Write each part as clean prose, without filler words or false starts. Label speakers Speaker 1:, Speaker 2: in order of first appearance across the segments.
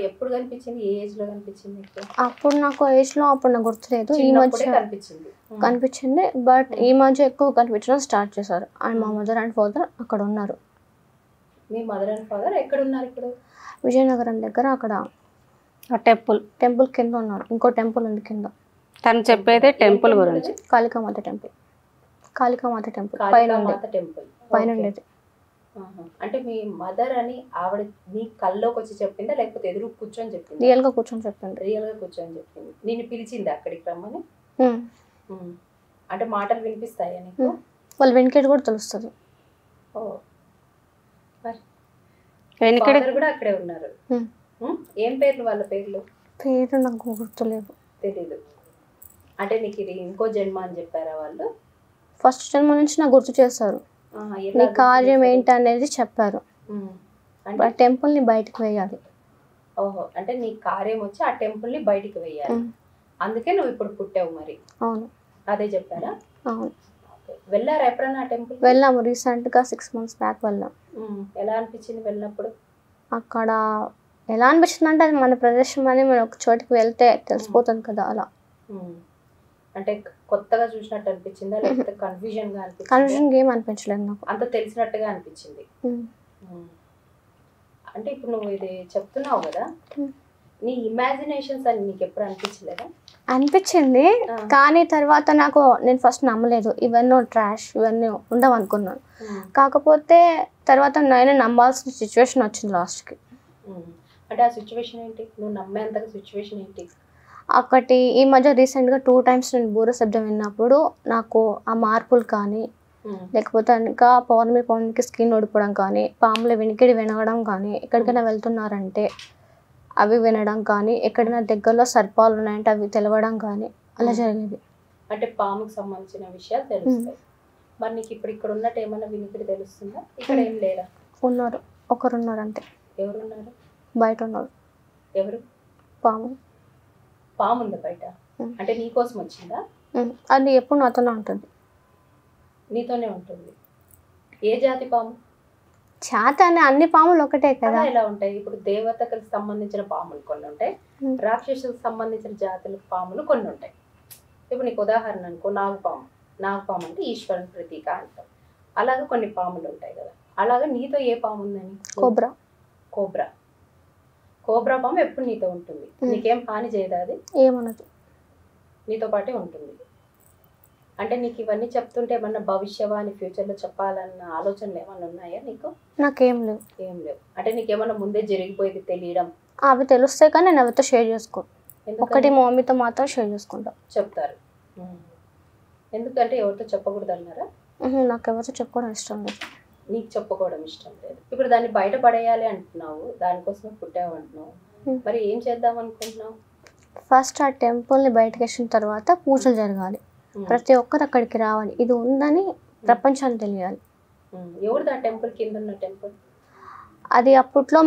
Speaker 1: ఎప్పుడు కనిపించింది? ఏ ఏజ్ లో కనిపించింది?
Speaker 2: అప్పుడు నాకు ఏజ్లో అప్పుడు నాకు గుర్తులేదు. ఈ మధ్య కనిపించింది. బట్ ఈ మధ్య ఎక్కువ కనిపించడం స్టార్ట్ చేశారు. అండ్ మా మదర్ అండ్ ఫాదర్ అక్కడ ఉన్నారు.
Speaker 1: మీ మదర్ అండ్ ఫాదర్ ఎక్కడ ఉన్నారు ఇప్పుడు?
Speaker 2: విజయనగరం దగ్గర అక్కడ టెంపుల్ కింద ఉన్నారు. ఇంకో టెంపుల్ ఉంది కింద.
Speaker 3: తను చెప్పేదే టెంపుల్ గురించి.
Speaker 2: కాళికామాత టెంపుల్ పైన ఉండేది.
Speaker 1: అంటే మీ మదర్ అని ఆవిడ నీ కల్లోకి వచ్చి చెప్పిందా లేకపోతే ఎదురు కూర్చొని చెప్పింది?
Speaker 2: రియల్ గా కూర్చొని
Speaker 1: చెప్పింది. నేను పిలిచింది అక్కడికి రమ్మని. అంటే మాటలు వినిపిస్తాయా నీకు?
Speaker 2: వాళ్ళు వెనకేది కూడా తెలుస్తుంది.
Speaker 1: కూడా అక్కడే ఉన్నారు. ఏం పేర్లు వాళ్ళ పేర్లు?
Speaker 2: పేరు నాకు గుర్తులేదు.
Speaker 1: తెలీదు. అంటే నీకు ఇది ఇంకో జన్మ అని చెప్పారా వాళ్ళు?
Speaker 2: ఫస్ట్ జన్మ నుంచి నాకు గుర్తు చేస్తారు. నీ కార్యం ఏంటి అనేది చెప్పారు. టెంపుల్ ని బయటకు వేయాలి.
Speaker 1: ఓహో, అంటే నీ కార్యం వచ్చి ఆ టెంపుల్ ని బయటికి వేయాలి. అందుకే నువ్వు ఇప్పుడు పుట్టావు. మరి
Speaker 2: అవును,
Speaker 1: అదే చెప్పారా?
Speaker 2: అవును.
Speaker 1: వెళ్ళారా ఎప్పుడన్నా టెంపుల్?
Speaker 2: వెళ్ళాము, రీసెంట్ గా 6 months బ్యాక్ వెళ్ళాం.
Speaker 1: ఎలా అనిపించింది వెళ్ళినప్పుడు?
Speaker 2: అక్కడ ఎలా అనిపించింది అంటే అది మన ప్రదేశం అని మనం ఒక చోటికి వెళ్తే తెలిసిపోతుంది కదా, అలా.
Speaker 1: అంటే కొత్తగా చూసినట్టు అనిపించిందా లేకపోతే కన్ఫ్యూజన్ గా అనిపించిందా?
Speaker 2: కన్ఫ్యూజన్ ఏం అనిపించలేదు నాకు,
Speaker 1: అంత తెలిసినట్టుగా అనిపించింది. అంటే ఇప్పుడు నువ్వు ఇది చెప్తున్నావు కదా, నీ ఇమాజినేషన్స్ అని నీకు ఎప్పుడు అనిపించలేదా?
Speaker 2: అనిపించింది, కానీ తర్వాత నేను ఫస్ట్ నమ్మలేదు. ఇవన్నీ ట్రాష్, ఇవన్నీ ఉండవు అనుకున్నాను. కాకపోతే తర్వాత నేను నమ్మాల్సిన సిచ్యువేషన్ వచ్చింది లాస్ట్కి.
Speaker 1: అంటే ఆ సిచ్యువేషన్ ఏంటి? నువ్వు నమ్మేంతగా సిచ్యువేషన్ ఏంటి?
Speaker 2: ఒకటి ఈ మధ్య రీసెంట్గా 2 times నేను బూర శబ్దం విన్నప్పుడు నాకు ఆ మార్పులు కానీ, లేకపోతే ఇంకా పౌర్ణమికి స్కిన్ ఓడిపోవడం కానీ, పాముల వినికిడి వినడం కానీ, ఎక్కడికైనా వెళ్తున్నారంటే అవి వినడం కానీ, ఎక్కడైనా దగ్గరలో సర్పాలు ఉన్నాయంటే అవి తెలవడం కానీ అలా జరిగేది.
Speaker 1: అంటే పాముకు సంబంధించిన విషయాలు తెలుస్తాయి. మరి నీకు ఇప్పుడు ఇక్కడ ఉన్నట్టు ఏమన్నా వినికిడి తెలుస్తుందా? ఇక్కడ ఏం లేదా?
Speaker 2: ఉన్నారు, ఒకరున్నారు అంతే.
Speaker 1: ఎవరున్నారు?
Speaker 2: బయట ఉన్నారు.
Speaker 1: ఎవరు? పాము ఉందా బయట? అంటే నీకోసం వచ్చిందా?
Speaker 2: అది ఎప్పుడు నాతోనే ఉంటుంది.
Speaker 1: నీతోనే ఉంటుంది. ఏ జాతి పాము?
Speaker 2: జాతి అని అన్ని పాములు ఒకటే కదా.
Speaker 1: ఎలా ఉంటాయి? ఇప్పుడు దేవతలకు సంబంధించిన పాములు కొన్ని ఉంటాయి, రాక్షసులకు సంబంధించిన జాతుల పాములు కొన్ని ఉంటాయి. ఇప్పుడు నీకు ఉదాహరణ అనుకో, నాగపాము. నాగపాము అంటే ఈశ్వరుని ప్రతీక అంటాం. అలాగే కొన్ని పాములు ఉంటాయి కదా. అలాగే నీతో ఏ పాము ఉందని? కోబ్రా పాము ఎప్పుడు నీతో ఉంటుంది. నీకేం హాని చేయదా? అది
Speaker 2: ఏమన్నది,
Speaker 1: నీతో పాటే ఉంటుంది. అంటే నీకు ఇవన్నీ చెప్తుంటే ఏమన్నా భవిష్యవాణి ఫ్యూచర్లో చెప్పాలన్న ఆలోచనలు ఏమన్నా ఉన్నాయా నీకు?
Speaker 2: నాకేం లేవు.
Speaker 1: ఏం లేవు. అంటే నీకేమన్నా ముందే జరిగిపోయేది తెలియడం
Speaker 2: అవి తెలుస్తాయి, కానీ నేను ఎవరితో షేర్ చేసుకో. ఒకటి మా మమ్మీతో మాత్రం షేర్ చేసుకుంటా.
Speaker 1: చెప్తారు. ఎందుకంటే ఎవరితో చెప్పకూడదు అన్నారా?
Speaker 2: నాకు ఎవరితో చెప్పుకోవడం ఇష్టం లేదు.
Speaker 1: నీకు చెప్పుకోవడం ఇష్టం లేదు. ఇప్పుడు దాన్ని బయట పడేయాలి అంటున్నావు, దానికోసం పుట్టావు అంటున్నావు. మరి ఏం చేద్దాం అనుకుంటున్నావు?
Speaker 2: ఫస్ట్ ఆ టెంపుల్ని బయటకు వేసిన తర్వాత పూజలు జరగాలి. ప్రతి ఒక్కరు అక్కడికి రావాలి. ఇది ఉందని ప్రపంచానికి తెలియాలి.
Speaker 1: ఎవరిది ఆ టెంపుల్? కింద ఉన్న టెంపుల్
Speaker 2: అది అప్పట్లో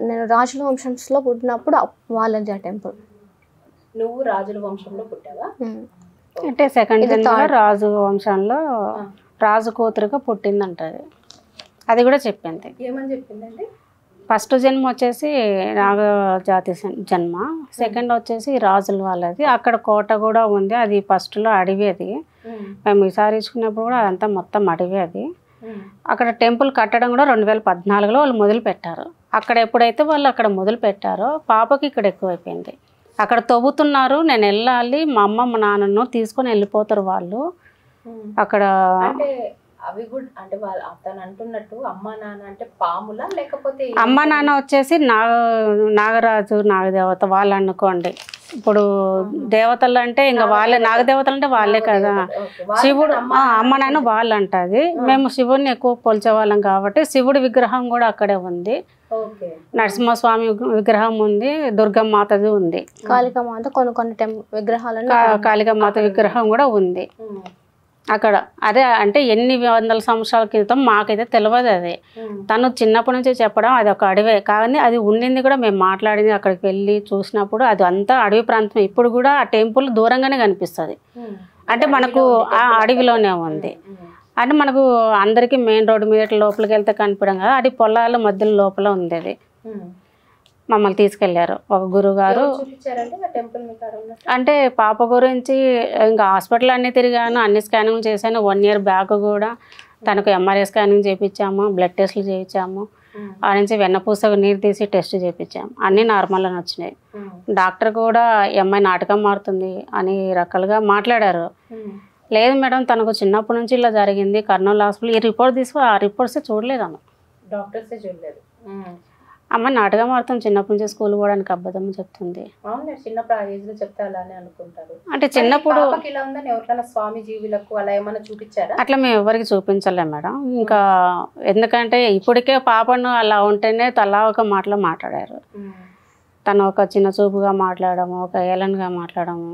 Speaker 2: నేను రాజుల వంశంలో పుట్టినప్పుడు వాళ్ళది ఆ టెంపుల్.
Speaker 1: నువ్వు రాజుల వంశంలో పుట్టావా?
Speaker 3: అంటే సెకండ్ జన్మలో రాజు వంశంలో రాజు కూతురుగా పుట్టిందంటది. అది కూడా చెప్పింది.
Speaker 1: ఏమని చెప్పిందండి?
Speaker 3: ఫస్ట్ జన్మ వచ్చేసి నాగజాతి జన్మ, సెకండ్ వచ్చేసి రాజుల వాళ్ళది. అక్కడ కోట కూడా ఉంది. అది ఫస్ట్లో అడవి. అది మేము విచారించుకున్నప్పుడు కూడా అదంతా మొత్తం అడవి. అది అక్కడ టెంపుల్ కట్టడం కూడా 2014లో వాళ్ళు మొదలు పెట్టారు. అక్కడ ఎప్పుడైతే వాళ్ళు అక్కడ మొదలు పెట్టారో పాపకి ఇక్కడ ఎక్కువైపోయింది. అక్కడ తవ్వుతున్నారు, నేను వెళ్ళాలి, మా అమ్మ మా నాన్నను తీసుకొని వెళ్ళిపోతారు వాళ్ళు. అక్కడ
Speaker 1: అవి కూడా అంటే వాళ్ళు అతను అంటున్నట్టు అమ్మ నాన్న అంటే పాములా లేకపోతే?
Speaker 3: అమ్మ నాన్న వచ్చేసి నాగరాజు నాగదేవత వాళ్ళు అనుకోండి. ఇప్పుడు దేవతలు అంటే ఇంకా వాళ్ళే, నాగదేవతలు అంటే వాళ్ళే కదా. శివుడు అమ్మ నాన్న వాళ్ళు అంటది. మేము శివుడిని ఎక్కువ కొలిచే వాళ్ళం కాబట్టి శివుడి విగ్రహం కూడా అక్కడే ఉంది. నరసింహస్వామి విగ్రహం ఉంది, దుర్గమ్మాతది ఉంది,
Speaker 2: కాళికామాత కొన్ని విగ్రహాలను,
Speaker 3: కాళికామాత విగ్రహం కూడా ఉంది అక్కడ. అదే అంటే ఎన్ని వందల సంవత్సరాల క్రితం మాకైతే తెలియదు. అది తను చిన్నప్పటి నుంచి చెప్పడం అది ఒక అడవే. కానీ అది ఉండింది కూడా మేము మాట్లాడింది అక్కడికి వెళ్ళి చూసినప్పుడు అది అంతా అడవి ప్రాంతం. ఇప్పుడు కూడా ఆ టెంపుల్ దూరంగానే కనిపిస్తుంది. అంటే మనకు ఆ అడవిలోనే ఉంది. అంటే మనకు అందరికీ మెయిన్ రోడ్డు మీద లోపలికి వెళ్తే కనిపించడం కదా, అది పొలాల మధ్యలో లోపల ఉంది. అది మమ్మల్ని తీసుకెళ్లారు ఒక గురుగారు.
Speaker 1: ఎవరు చూపించారంటే ఆ టెంపుల్ మీకు అక్కడ ఉన్నట్టు?
Speaker 3: అంటే పాప గురించి ఇంకా హాస్పిటల్ అన్నీ తిరిగాను, అన్ని స్కానింగ్ చేశాను. 1 year బ్యాక్ కూడా తనకు ఎంఆర్ఐ స్కానింగ్ చేయించాము, బ్లడ్ టెస్ట్లు చేయించాము. ఆ నుంచి వెన్నపూస నీరు తీసి టెస్ట్ చేయించాము, అన్నీ నార్మల్ అని వచ్చినాయి. డాక్టర్ కూడా ఈ అమ్మాయి నాటకం మారుతుంది అని రకాలుగా మాట్లాడారు. లేదు మేడం, తనకు చిన్నప్పటి నుంచి ఇలా జరిగింది, కర్నూలు హాస్పిటల్ ఈ రిపోర్ట్ తీసుకుని ఆ రిపోర్ట్స్ చూడలేదు అమ్మ.
Speaker 1: డాక్టర్సే చూడలేదు.
Speaker 3: అమ్మ నాటకం ఆడుతుంది, చిన్నప్పటి నుంచి స్కూల్ పోవడానికి అబద్ధం చెప్తుంది.
Speaker 1: అవును, చిన్నప్పుడు ఆ ఏజ్ లో చెప్తే అలానే అనుకుంటారు.
Speaker 3: అంటే చిన్నప్పుడు
Speaker 1: ఇలా ఉందని ఎవరికైనా స్వామి జీవులకు అలా ఏమైనా చూపించారా?
Speaker 3: అట్లా మేము ఎవరికి చూపించలేం మేడం. ఇంకా ఎందుకంటే ఇప్పటికే పాపను అలా ఉంటేనే తలా ఒక మాటలో మాట్లాడారు. తను ఒక చిన్న చూపుగా మాట్లాడము, ఒక ఏలన్గా మాట్లాడము,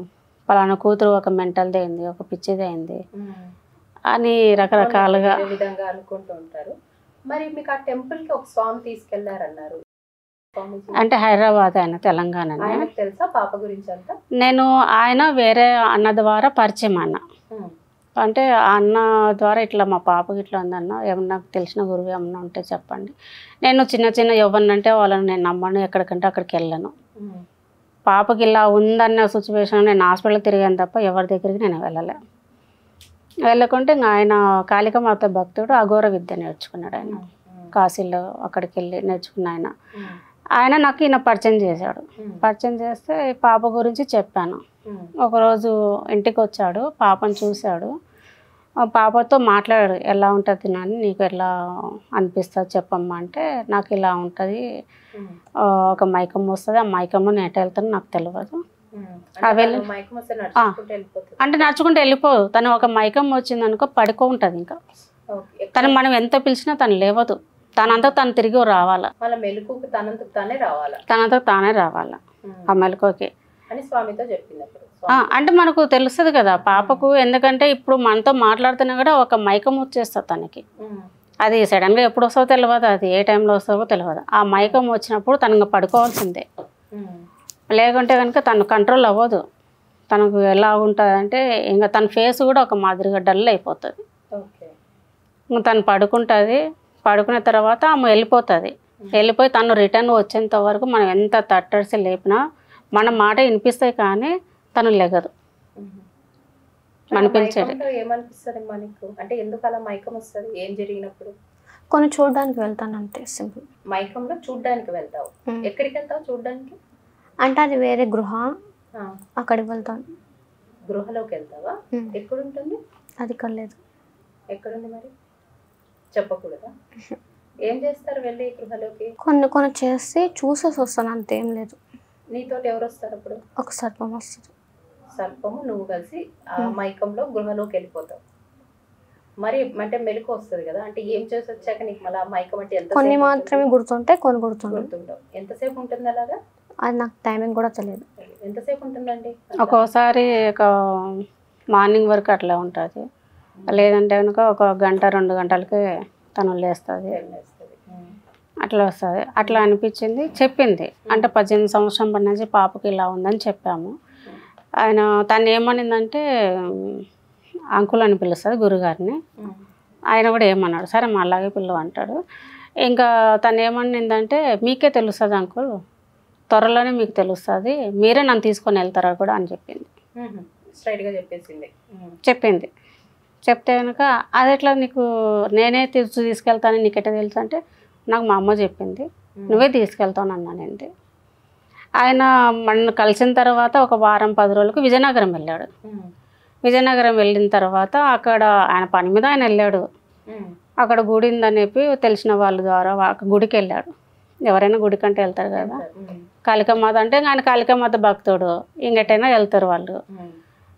Speaker 3: పలానా కూతురు ఒక మెంటల్ది అయింది, ఒక పిచ్చిది అయింది అని రకరకాలుగా
Speaker 1: విధంగా అనుకుంటూ ఉంటారు. మరి మీకు ఆ టెంపుల్ కి ఒక స్వామి తీసుకెళ్లారన్నారు,
Speaker 3: అంటే హైదరాబాద్, ఆయన తెలంగాణ.
Speaker 1: తెలుసా పాప గురించి అంతా?
Speaker 3: నేను ఆయన వేరే అన్న ద్వారా పరిచయం అన్న. అంటే ఆ అన్న ద్వారా ఇట్లా మా పాపకి ఇట్లా ఉందన్న, ఏమన్నా తెలిసిన గురువు ఏమన్నా ఉంటే చెప్పండి. నేను చిన్న చిన్న ఎవరినంటే వాళ్ళని నేను నమ్మను, ఎక్కడికంటే అక్కడికి వెళ్ళను. పాపకి ఇలా ఉందన్న సిచ్యువేషన్ నేను హాస్పిటల్ తిరిగాను తప్ప ఎవరి దగ్గరికి నేను వెళ్ళకుంటే ఇంకా ఆయన కాళికామాత భక్తుడు, అఘోర విద్య నేర్చుకున్నాడు ఆయన కాశీలో. అక్కడికి వెళ్ళి నేర్చుకున్న ఆయన నాకు ఈయన పరిచయం చేశాడు. పరిచయం చేస్తే పాప గురించి చెప్పాను. ఒకరోజు ఇంటికి వచ్చాడు, పాపను చూశాడు, పాపతో మాట్లాడాడు. ఎలా ఉంటుంది నాని, నీకు ఎలా అనిపిస్తుంది చెప్పమ్మా అంటే, నాకు ఇలా ఉంటుంది, ఒక మైకం వస్తుంది, ఆ మైకంలో నేను ఎటు వెళ్తానో నాకు తెలియదు. అంటే నడుచుకుంటూ వెళ్ళిపోదు తను. ఒక మైకం వచ్చింది అనుకో పడుకో ఉంటుంది, ఇంకా తను మనం ఎంత పిలిచినా తను లేవదు, తనంతా తను తిరిగి రావాలా, తనంతా తానే రావాలా ఆ మెలకువకి
Speaker 1: అని స్వామితో చెప్పింది.
Speaker 3: అంటే మనకు తెలుస్తుంది కదా పాపకు, ఎందుకంటే ఇప్పుడు మనతో మాట్లాడుతున్నా కూడా ఒక మైకం వచ్చేస్తుంది తనకి. అది సడన్గా ఎప్పుడు వస్తుందో తెలియదు, అది ఏ టైంలో వస్తుందో తెలియదు. ఆ మైకం వచ్చినప్పుడు తను పడుకోవాల్సిందే, లేకుంటే కనుక తను కంట్రోల్ అవ్వదు. తనకు ఎలా ఉంటుంది అంటే ఇంకా తన ఫేస్ కూడా ఒక మాదిరిగా డల్ అయిపోతుంది. ఇంకా తను పడుకుంటుంది, పడుకున్న తర్వాత ఆమె వెళ్ళిపోతుంది. వెళ్ళిపోయి తను రిటర్న్ వచ్చేంత వరకు మనం ఎంత తట్టడిసి లేపినా మన మాట వినిపిస్తాయి కానీ తను లెగదు. మన పిలిచేది
Speaker 1: ఏమనిపిస్తుంది మనకు అంటే ఎందుకు అలా మైకం వస్తుంది, ఏం జరిగినప్పుడు?
Speaker 2: కొన్ని చూడడానికి వెళ్తాను అంతే, సింపుల్.
Speaker 1: మైకంలో చూడడానికి వెళ్తావు? ఎక్కడికి వెళ్తావు చూడడానికి?
Speaker 2: అంటే అది వేరే గృహ, అక్కడికి వెళ్తాను.
Speaker 1: గృహలోకి వెళ్తావా? ఎక్కడుంటుంది
Speaker 2: అది? ఇక్కడ లేదు.
Speaker 1: ఎక్కడుంది మరి? చెప్పకూడదా? ఏం చేస్తారు వెళ్ళి గృహలోకి?
Speaker 2: కొన్ని చేసి చూసేసి వస్తాను, అంతేం లేదు.
Speaker 1: నీతోటి ఎవరు వస్తారు అప్పుడు?
Speaker 2: ఒక సర్పం వస్తుంది.
Speaker 1: సర్పము నువ్వు కలిసి ఆ మైకంలో గృహలోకి వెళ్ళిపోతావు. మరి అంటే మెలకు వస్తుంది కదా, అంటే ఏం చేసి వచ్చాక నీకు మళ్ళీ మైకం అంటే ఎంత?
Speaker 2: కొన్ని మాత్రమే గుర్తుంటాయి, కొన్ని గుర్తుంటావు.
Speaker 1: ఎంతసేపు ఉంటుంది అలాగా?
Speaker 2: అది నాకు టైమింగ్ కూడా తెలియదు.
Speaker 1: ఎంతసేపు ఉంటుందండి?
Speaker 3: ఒక్కోసారి ఒక మార్నింగ్ వరకు అట్లా ఉంటుంది, లేదంటే కనుక ఒక 1-2 గంటలకి తను లేస్తుంది, అట్లా వస్తుంది. అట్లా అనిపించింది, చెప్పింది. అంటే 18 సంవత్సరం పడి నుంచి పాపకి ఇలా ఉందని చెప్పాము. ఆయన తను ఏమనిందంటే అంకుల్ అని పిలుస్తుంది గురుగారిని. ఆయన కూడా ఏమన్నాడు, సరే మా అలాగే పిల్లలు అంటాడు. ఇంకా తను ఏమనిందంటే మీకే తెలుస్తుంది అంకుల్, త్వరలోనే మీకు తెలుస్తుంది, మీరే నన్ను తీసుకొని వెళ్తారా కూడా అని చెప్పింది.
Speaker 1: స్ట్రైట్గా చెప్పేసింది.
Speaker 3: చెప్తే కనుక అది ఎట్లా నీకు నేనే తీసుకెళ్తాను నీకెట్లా తెలుసు అంటే, నాకు మా అమ్మ చెప్పింది, నువ్వే తీసుకెళ్తాను అన్నానండి. ఆయన మన కలిసిన తర్వాత ఒక వారం 10 రోజులకు విజయనగరం వెళ్ళాడు. విజయనగరం వెళ్ళిన తర్వాత అక్కడ ఆయన పని మీద ఆయన వెళ్ళాడు. అక్కడ గుడి ఉందని చెప్పి తెలిసిన వాళ్ళ ద్వారా గుడికి వెళ్ళాడు. ఎవరైనా గుడికి అంటే వెళ్తారు కదా, కాళికామాత అంటే ఆయన కాళికామాత భక్తుడు, ఇంకెటైనా వెళ్తారు వాళ్ళు.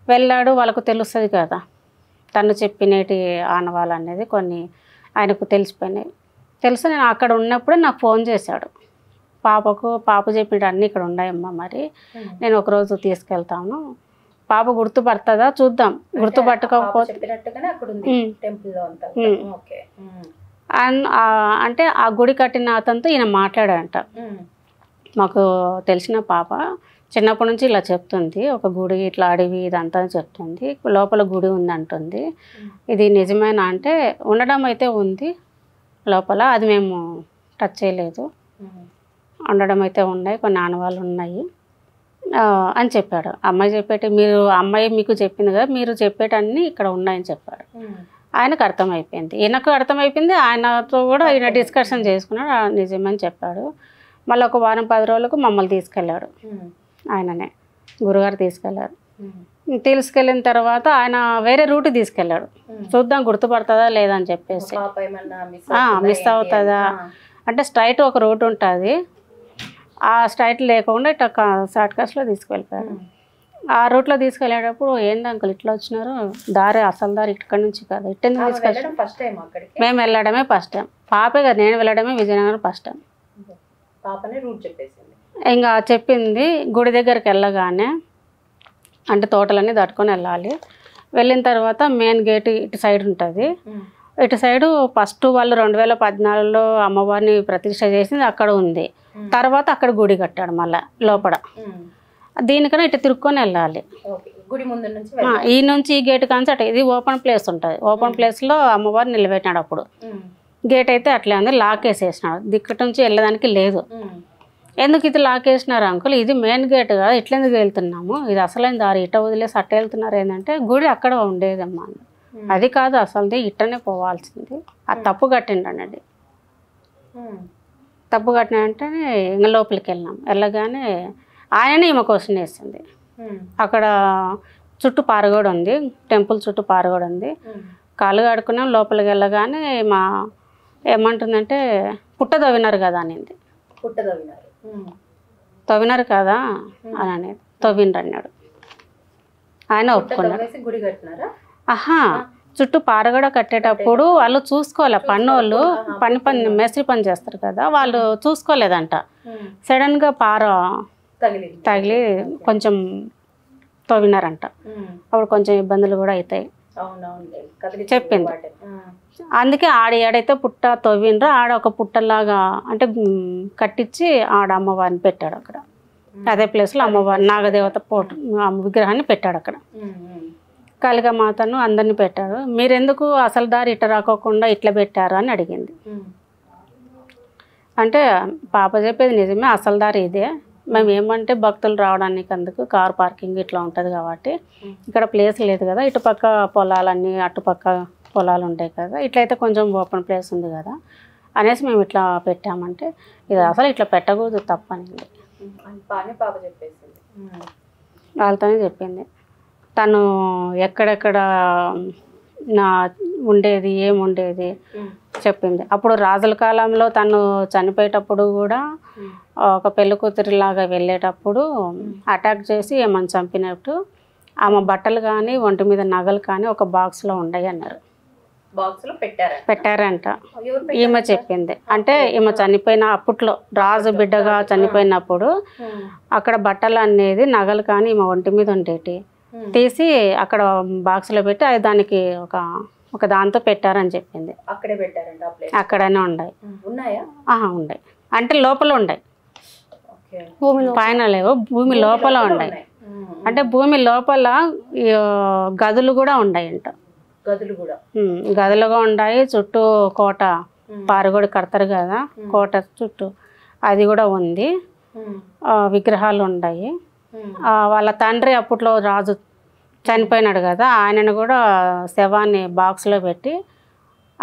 Speaker 3: వెళ్ళాడు, వాళ్ళకు తెలుస్తుంది కదా తను చెప్పినటి ఆనవాళ్ళు అనేది కొన్ని ఆయనకు తెలిసిపోయినాయి. తెలుసు నేను అక్కడ ఉన్నప్పుడే నాకు ఫోన్ చేశాడు, పాప చెప్పినట్టు అన్నీ ఇక్కడ ఉన్నాయమ్మా, మరి నేను ఒకరోజు తీసుకెళ్తాను, పాప గుర్తుపడుతుందా చూద్దాం, గుర్తుపట్టకపోతే అంటే ఆ గుడి కట్టిన అతనితో ఈయన మాట్లాడాడంట. మాకు తెలిసిన పాప చిన్నప్పటి నుంచి ఇలా చెప్తుంది, ఒక గుడి ఇట్లా అడవి ఇదంతా చెప్తుంది, లోపల గుడి ఉందంటుంది, ఇది నిజమేనా అంటే ఉండడం అయితే ఉంది లోపల, అది మేము టచ్ చేయలేదు ఉండడం అయితే ఉన్నాయి, కొన్ని ఆనవాళ్ళు ఉన్నాయి అని చెప్పాడు. అమ్మాయి చెప్పేటి మీరు అమ్మాయి మీకు చెప్పింది కదా, మీరు చెప్పేటన్నీ ఇక్కడ ఉన్నాయని చెప్పాడు. ఆయనకు అర్థమైపోయింది, ఈయనకు అర్థమైపోయింది. ఆయనతో కూడా ఈయన డిస్కషన్ చేసుకున్నాడు, నిజమని చెప్పాడు. మళ్ళీ ఒక వారం 10 రోజులకు మమ్మల్ని తీసుకెళ్ళాడు. ఆయననే గురుగారు తీసుకెళ్ళారు. తీసుకెళ్ళిన తర్వాత ఆయన వేరే రూట్ తీసుకెళ్ళాడు, చూద్దాం గుర్తుపడుతుందా లేదా అని చెప్పేసి. మిస్ అవుతుందా అంటే స్ట్రైట్ ఒక రూట్ ఉంటుంది, ఆ స్ట్రైట్ లేకుండా ఇట్లా షార్ట్ కట్స్లో తీసుకెళ్ళిపోయాడు. ఆ రూట్లో తీసుకెళ్ళేటప్పుడు ఏంటి అంకుల్ ఇట్లా వచ్చినారు, దారి అసలు దారి ఇక్కడ నుంచి కదా, ఇట్టెందుకు తీసుకెళ్ళి మేము వెళ్ళడమే ఫస్ట్ టైం. పాపే కదా, నేను వెళ్ళడమే విజయనగరం ఫస్ట్ టైం. ఇంకా చెప్పింది గుడి దగ్గరికి వెళ్ళగానే అంటే తోటలన్నీ దాటుకొని వెళ్ళాలి. వెళ్ళిన తర్వాత మెయిన్ గేట్ ఇటు సైడ్ ఉంటుంది. ఇటు సైడు ఫస్ట్ వాళ్ళు 2014లో అమ్మవారిని ప్రతిష్ఠ చేసింది అక్కడ ఉంది. తర్వాత అక్కడ గుడి కట్టాడు మళ్ళీ లోపల. దీనికన్నా ఇటు తిరుక్కొని వెళ్ళాలి. ఈ నుంచి ఈ గేట్ కానీ అటు ఇది ఓపెన్ ప్లేస్ ఉంటుంది. ఓపెన్ ప్లేస్లో అమ్మవారు నిలబెట్టినాడు. అప్పుడు గేట్ అయితే అట్లే ఉంది, లాక్ వేసేసినాడు. దిక్కటి నుంచి వెళ్ళడానికి లేదు. ఎందుకు ఇది లాక్ వేసినారు అంకుల్, ఇది మెయిన్ గేట్ కదా, ఇట్లెందుకు వెళ్తున్నాము, ఇది అసలైన దారి, ఇట వదిలేసి అట్ట వెళ్తున్నారు ఏంటంటే గుడి అక్కడ ఉండేదమ్మా. అది కాదు అసలుది, ఇట్టనే పోవాల్సింది, అది తప్పు కట్టిండనండి. తప్పు కట్టినంటే ఇంకా లోపలికి వెళ్ళాం. వెళ్ళగానే ఆయననే ఈమె క్వశ్చన్ వేసింది. అక్కడ చుట్టూ పారగోడ ఉంది, టెంపుల్ చుట్టూ పారగోడ ఉంది. కాళ్ళు కడుక్కున్నాం. లోపలికి వెళ్ళగానే మా ఏమంటుందంటే పుట్ట తవ్వినారు కదా అనింది. తవ్వినారు కదా అని అనేది, తవ్విండ్రు అన్నాడు. ఆయన ఒప్పుకున్నాడు. చుట్టూ పారగడ కట్టేటప్పుడు వాళ్ళు చూసుకోవాలి, పన్నోళ్ళు పని మేస్త్రి పని చేస్తారు కదా, వాళ్ళు చూసుకోలేదంట. సడన్గా పార తగిలి కొంచెం తవ్వినారంట. అప్పుడు కొంచెం ఇబ్బందులు కూడా అవుతాయి చెప్పింది. అందుకే ఏడైతే పుట్ట తవ్విండ్రో ఆడ ఒక పుట్టలాగా అంటే కట్టించి ఆడ అమ్మవారిని పెట్టాడు అక్కడ. అదే ప్లేస్లో అమ్మవారి నాగదేవత విగ్రహాన్ని పెట్టాడు అక్కడ. కాళికామాతను అందరినీ పెట్టాడు. మీరెందుకు అసలు దారి ఇట్లా రాకోకుండా ఇట్లా పెట్టారు అని అడిగింది. అంటే పాప చెప్పేది నిజమే, అసలు దారి ఇదే, మేము ఏమంటే భక్తులు రావడానికి అందుకు కార్ పార్కింగ్ ఇట్లా ఉంటుంది కాబట్టి ఇక్కడ ప్లేస్ లేదు కదా, ఇటుపక్క పొలాలన్నీ అటుపక్క పొలాలు ఉంటాయి కదా, ఇట్లయితే కొంచెం ఓపెన్ ప్లేస్ ఉంది కదా అనేసి మేము ఇట్లా పెట్టామంటే ఇది అసలు ఇట్లా పెట్టకూడదు తప్పనింది. వాళ్ళతోనే చెప్పింది. తను ఎక్కడెక్కడ నా ఉండేది ఏముండేది చెప్పింది. అప్పుడు రాజుల కాలంలో తను చనిపోయేటప్పుడు కూడా ఒక పెళ్లి కూతురిలాగా వెళ్ళేటప్పుడు అటాక్ చేసి ఏమని చంపినట్టు ఆమె బట్టలు కానీ ఒంటి మీద నగలు కానీ ఒక బాక్స్లో ఉన్నాయి అన్నారు. పెట్టారంట. ఈమె చెప్పింది. అంటే ఈమె చనిపోయిన అప్పట్లో రాజు బిడ్డగా చనిపోయినప్పుడు అక్కడ బట్టలు అనేది నగలు కానీ ఈమె ఒంటి మీద ఉండేటి తీసి అక్కడ బాక్స్లో పెట్టి అది దానికి ఒక దాంతో పెట్టారని చెప్పింది. అక్కడనే ఉన్నాయి. ఉన్నాయి అంటే లోపల ఉన్నాయి, పైన లేవు, భూమి లోపల ఉన్నాయి. అంటే భూమి లోపల గదులు కూడా ఉన్నాయంట. గదులుగా ఉన్నాయి. చుట్టూ కోట పారగొడి కడతారు కదా, కోట చుట్టూ అది కూడా ఉంది. విగ్రహాలు ఉన్నాయి. వాళ్ళ తండ్రి అప్పట్లో రాజు చనిపోయినాడు కదా, ఆయనను కూడా శవాన్ని బాక్స్లో పెట్టి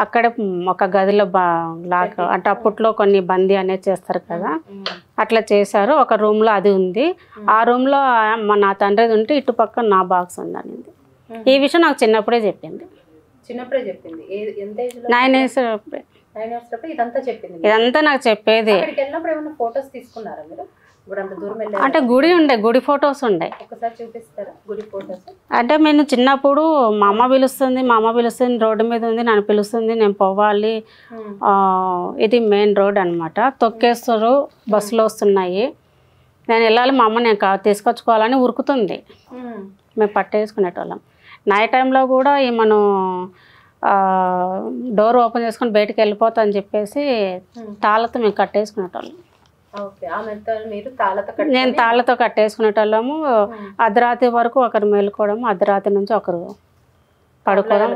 Speaker 3: అక్కడ ఒక గదిలో లాక్ అంటే అప్పట్లో కొన్ని బందీ అనేది చేస్తారు కదా, అట్లా చేశారు. ఒక రూమ్లో అది ఉంది. ఆ రూమ్లో నా తండ్రిది ఉంటే ఇటుపక్క నా బాక్స్ ఉంది అనింది. ఈ విషయం నాకు చిన్నప్పుడే చెప్పింది. 9 years ఇదంతా నాకు చెప్పేది. అంటే గుడి ఉండే, గుడి ఫొటోస్ ఉండే. అంటే నేను చిన్నప్పుడు మా అమ్మ పిలుస్తుంది రోడ్డు మీద ఉంది, నన్ను పిలుస్తుంది, నేను పోవాలి. ఇది మెయిన్ రోడ్ అనమాట. తొక్కేస్తారు, బస్సులు వస్తున్నాయి, నేను వెళ్ళాలి, మా అమ్మ నేను తీసుకొచ్చుకోవాలని ఉరుకుతుంది. మేము పట్టేసుకునేటోళ్ళం. నైట్ టైంలో కూడా ఈమెను డోర్ ఓపెన్ చేసుకొని బయటకు వెళ్ళిపోతా అని చెప్పేసి తాళ్ళతో మేము కట్టేసుకునేటోళ్ళం. నేను తాళ్ళతో కట్టేసుకునేటోళ్ళము. అర్ధరాత్రి వరకు ఒకరు మేలుకోవడము, అర్ధరాత్రి నుంచి ఒకరు పడుకోవడం.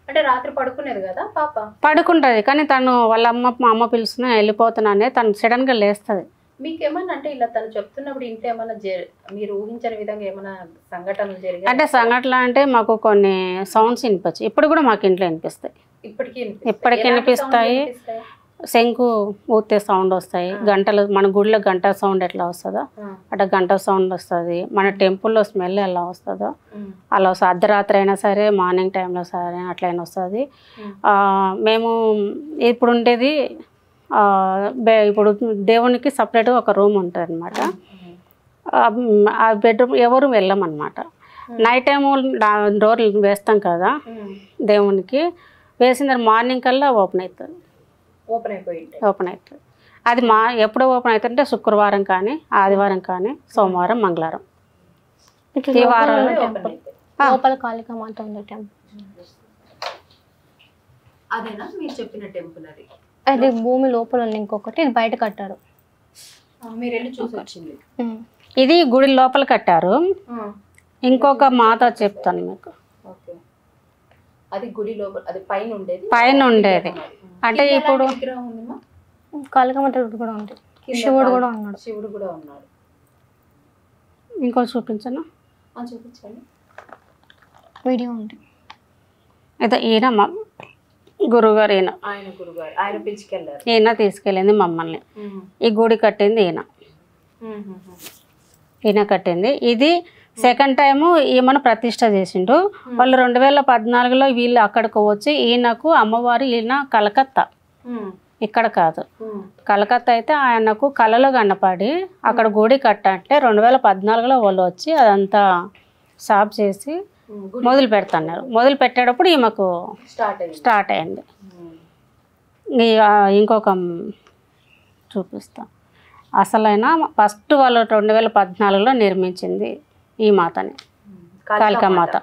Speaker 1: అంటే రాత్రి పడుకునేది కదా పాప?
Speaker 3: పడుకుంటుంది, కానీ తను వాళ్ళ మా అమ్మ పిలుస్తున్నా వెళ్ళిపోతున్నానే తను సడన్గా లేస్తుంది.
Speaker 1: మీకేమన్నా అంటే ఇలా తను చెప్తున్నప్పుడు ఇంట్లో ఏమన్నా మీరు ఊహించని విధంగా ఏమైనా సంఘటనలు జరిగాయి?
Speaker 3: అంటే సంఘటన అంటే మాకు కొన్ని సౌండ్స్ వినిపించాయి, ఇప్పుడు కూడా మాకు ఇంట్లో వినిపిస్తాయి. ఇప్పటికీ వినిపిస్తాయి. శంకు ఊతే సౌండ్ వస్తాయి, గంటలు మన గుడిలో గంట సౌండ్ ఎట్లా వస్తుందో అట్లా గంట సౌండ్ వస్తుంది. మన టెంపుల్లో స్మెల్ ఎలా వస్తుందో అలా వస్తుంది. అర్ధరాత్రి అయినా సరే మార్నింగ్ టైంలో సరే అట్లయినా వస్తుంది. మేము ఇప్పుడు ఉండేది ఇప్పుడు దేవునికి సపరేట్గా ఒక రూమ్ ఉంటుంది అనమాట. ఆ బెడ్రూమ్ ఎవరు వెళ్ళమన్నమాట. నైట్ టైము డోర్లు వేస్తాం కదా దేవునికి, వేసిన తర్వాత మార్నింగ్ కల్లా ఓపెన్ అవుతుంది. అది ఎప్పుడు ఓపెన్ అవుతుందంటే శుక్రవారం కానీ, ఆదివారం కానీ, సోమవారం, మంగళవారం. ఈ వారం
Speaker 2: లోపల కాళికామాత ఉంది టెంపుల్.
Speaker 1: అదేనా మీరు చెప్పిన టెంపుల్?
Speaker 2: అది భూమి లోపల ఉంది ఇంకొకటి, ఇది బయట కట్టారు.
Speaker 1: మీరు వెళ్ళి చూసి వచ్చింది.
Speaker 3: ఇది గుడి లోపల కట్టారు. ఇంకొక మాత చెప్తాను మీకు.
Speaker 1: అది గుడి లోపల, అది
Speaker 3: పైన ఉండేది. అంటే ఇప్పుడు
Speaker 2: కాళికామాత కూడా ఉంది, శివుడు కూడా ఉన్నాడు.
Speaker 3: ఇంకో చూపించను,
Speaker 1: చూపించండి.
Speaker 2: వీడియో ఉంది.
Speaker 3: అయితే ఈయన గురువుగారు,
Speaker 1: ఆయన పిలుచుకెళ్ళారు.
Speaker 3: ఈయన తీసుకెళ్ళింది మమ్మల్ని. ఈ గుడి కట్టింది ఈయన కట్టింది. ఇది సెకండ్ టైము ఈమెను ప్రతిష్ట చేసిండు. వాళ్ళు 2014లో వీళ్ళు అక్కడికి వచ్చి ఈయనకు అమ్మవారు, ఈయన కలకత్తా, ఇక్కడ కాదు కలకత్తా. అయితే ఆయనకు కళలో కనపడి అక్కడ గుడి కట్టంటే 2014లో వాళ్ళు వచ్చి అదంతా సాఫ్ చేసి మొదలు పెడుతున్నారు. మొదలు పెట్టేటప్పుడు ఈమెకు స్టార్ట్ అయింది. ఇంకొక చూపిస్తాం. అసలైన ఫస్ట్ వాళ్ళు 2014లో నిర్మించింది ఈ మాతని, కాళికామాత.